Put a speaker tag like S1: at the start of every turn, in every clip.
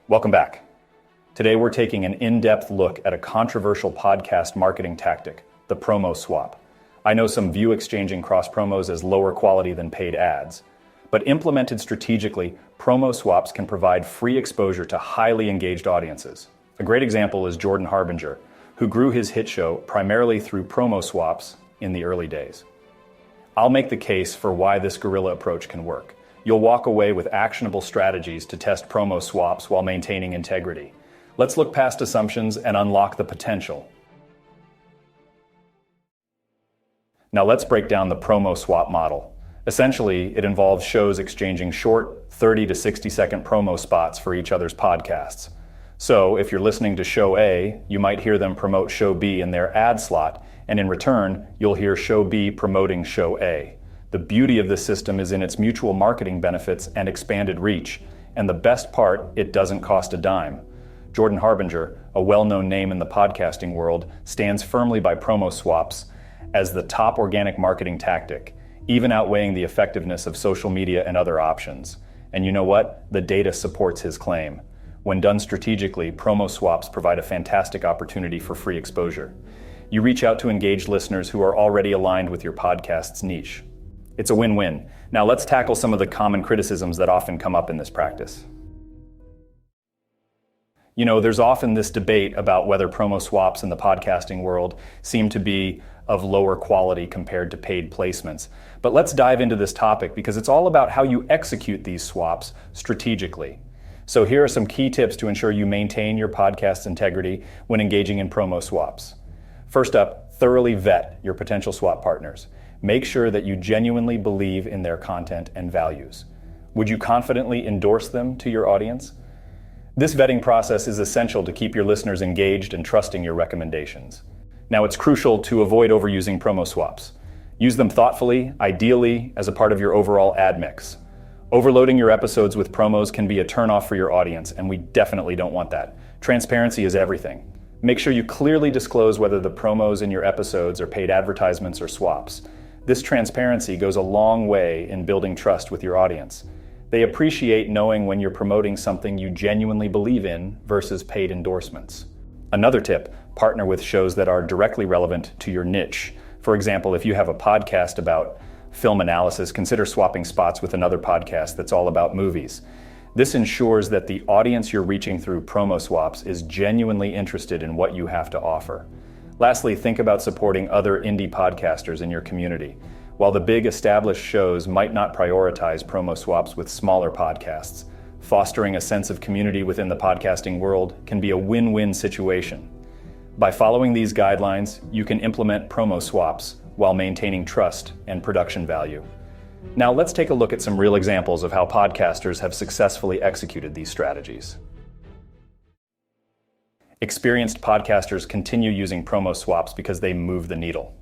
S1: Welcome back. Today we're taking an in-depth look at a controversial podcast marketing tactic, the promo swap. I know some view exchanging cross promos as lower quality than paid ads, but implemented strategically, promo swaps can provide free exposure to highly engaged audiences. A great example is Jordan Harbinger, who grew his hit show primarily through promo swaps in the early days. I'll make the case for why this guerrilla approach can work. You'll walk away with actionable strategies to test promo swaps while maintaining integrity. Let's look past assumptions and unlock the potential. Now let's break down the promo swap model. Essentially, it involves shows exchanging short 30 to 60 second promo spots for each other's podcasts. So if you're listening to show A, you might hear them promote show B in their ad slot, and in return, you'll hear show B promoting show A. The beauty of this system is in its mutual marketing benefits and expanded reach. And the best part, it doesn't cost a dime. Jordan Harbinger, a well-known name in the podcasting world, stands firmly by promo swaps as the top organic marketing tactic, even outweighing the effectiveness of social media and other options. And you know what? The data supports his claim. When done strategically, promo swaps provide a fantastic opportunity for free exposure. You reach out to engaged listeners who are already aligned with your podcast's niche. It's a win-win. Now let's tackle some of the common criticisms that often come up in this practice. You know, there's often this debate about whether promo swaps in the podcasting world seem to be of lower quality compared to paid placements. But let's dive into this topic because it's all about how you execute these swaps strategically. So here are some key tips to ensure you maintain your podcast's integrity when engaging in promo swaps. First up, thoroughly vet your potential swap partners. Make sure that you genuinely believe in their content and values. Would you confidently endorse them to your audience? This vetting process is essential to keep your listeners engaged and trusting your recommendations. Now, it's crucial to avoid overusing promo swaps. Use them thoughtfully, ideally as a part of your overall ad mix. Overloading your episodes with promos can be a turnoff for your audience, and we definitely don't want that. Transparency is everything. Make sure you clearly disclose whether the promos in your episodes are paid advertisements or swaps. This transparency goes a long way in building trust with your audience. They appreciate knowing when you're promoting something you genuinely believe in versus paid endorsements. Another tip, partner with shows that are directly relevant to your niche. For example, if you have a podcast about film analysis, consider swapping spots with another podcast that's all about movies. This ensures that the audience you're reaching through promo swaps is genuinely interested in what you have to offer. Lastly, think about supporting other indie podcasters in your community. While the big established shows might not prioritize promo swaps with smaller podcasts, fostering a sense of community within the podcasting world can be a win-win situation. By following these guidelines, you can implement promo swaps while maintaining trust and production value. Now let's take a look at some real examples of how podcasters have successfully executed these strategies. Experienced podcasters continue using promo swaps because they move the needle.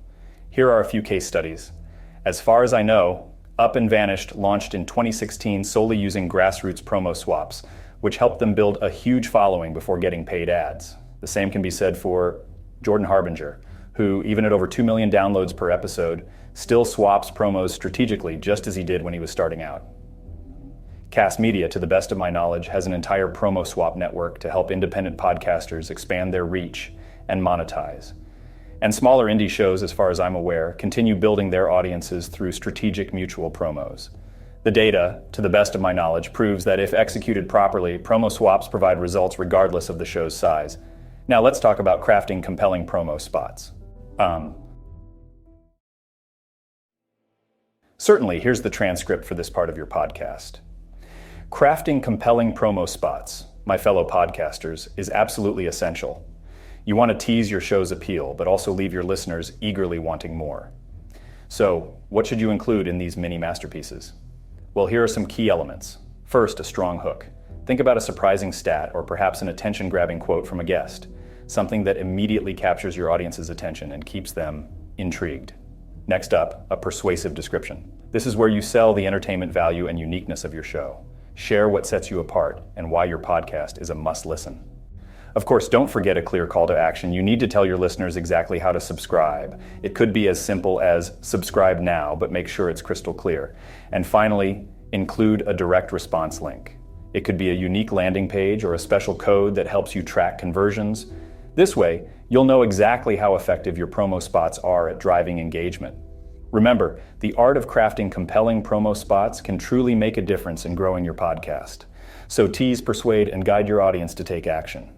S1: Here are a few case studies. As far as I know, Up and Vanished launched in 2016 solely using grassroots promo swaps, which helped them build a huge following before getting paid ads. The same can be said for Jordan Harbinger, who, even at over 2 million downloads per episode, still swaps promos strategically just as he did when he was starting out. Cast Media, to the best of my knowledge, has an entire promo swap network to help independent podcasters expand their reach and monetize. And smaller indie shows, as far as I'm aware, continue building their audiences through strategic mutual promos. The data, to the best of my knowledge, proves that if executed properly, promo swaps provide results regardless of the show's size. Now let's talk about crafting compelling promo spots. Certainly, here's the transcript for this part of your podcast. Crafting compelling promo spots, my fellow podcasters, is absolutely essential. You want to tease your show's appeal, but also leave your listeners eagerly wanting more. So, what should you include in these mini masterpieces? Well, here are some key elements. First, a strong hook. Think about a surprising stat or perhaps an attention-grabbing quote from a guest, something that immediately captures your audience's attention and keeps them intrigued. Next up, a persuasive description. This is where you sell the entertainment value and uniqueness of your show. Share what sets you apart and why your podcast is a must-listen. Of course, don't forget a clear call to action. You need to tell your listeners exactly how to subscribe. It could be as simple as subscribe now, but make sure it's crystal clear. And finally, include a direct response link. It could be a unique landing page or a special code that helps you track conversions. This way, you'll know exactly how effective your promo spots are at driving engagement. Remember, the art of crafting compelling promo spots can truly make a difference in growing your podcast. So tease, persuade, and guide your audience to take action.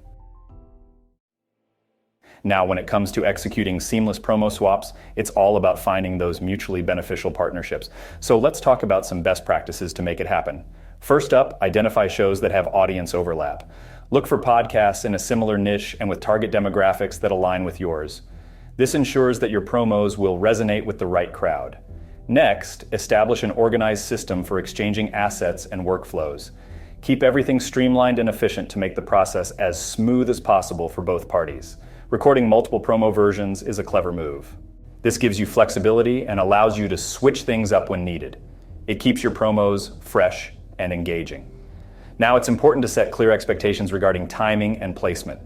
S1: Now, when it comes to executing seamless promo swaps, it's all about finding those mutually beneficial partnerships. So let's talk about some best practices to make it happen. First up, identify shows that have audience overlap. Look for podcasts in a similar niche and with target demographics that align with yours. This ensures that your promos will resonate with the right crowd. Next, establish an organized system for exchanging assets and workflows. Keep everything streamlined and efficient to make the process as smooth as possible for both parties. Recording multiple promo versions is a clever move. This gives you flexibility and allows you to switch things up when needed. It keeps your promos fresh and engaging. Now, it's important to set clear expectations regarding timing and placement.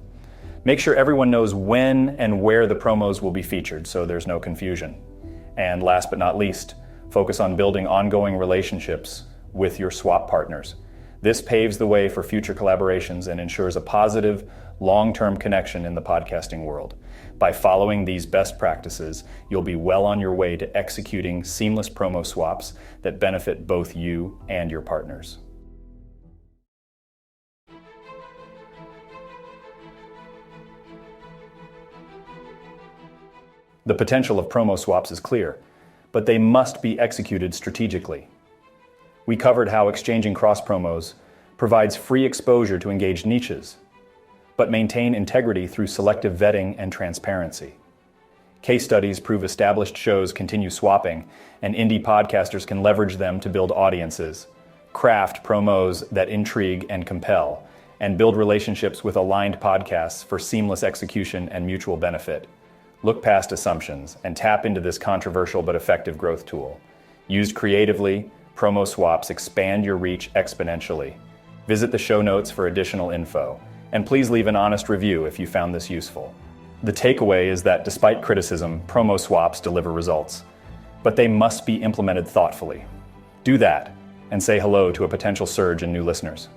S1: Make sure everyone knows when and where the promos will be featured so there's no confusion. And last but not least, focus on building ongoing relationships with your swap partners. This paves the way for future collaborations and ensures a positive, long-term connection in the podcasting world. By following these best practices, you'll be well on your way to executing seamless promo swaps that benefit both you and your partners. The potential of promo swaps is clear, but they must be executed strategically. We covered how exchanging cross-promos provides free exposure to engaged niches, but maintain integrity through selective vetting and transparency. Case studies prove established shows continue swapping, and indie podcasters can leverage them to build audiences, craft promos that intrigue and compel, and build relationships with aligned podcasts for seamless execution and mutual benefit. Look past assumptions and tap into this controversial but effective growth tool. Used creatively, promo swaps expand your reach exponentially. Visit the show notes for additional info, and please leave an honest review if you found this useful. The takeaway is that despite criticism, promo swaps deliver results, but they must be implemented thoughtfully. Do that, and say hello to a potential surge in new listeners.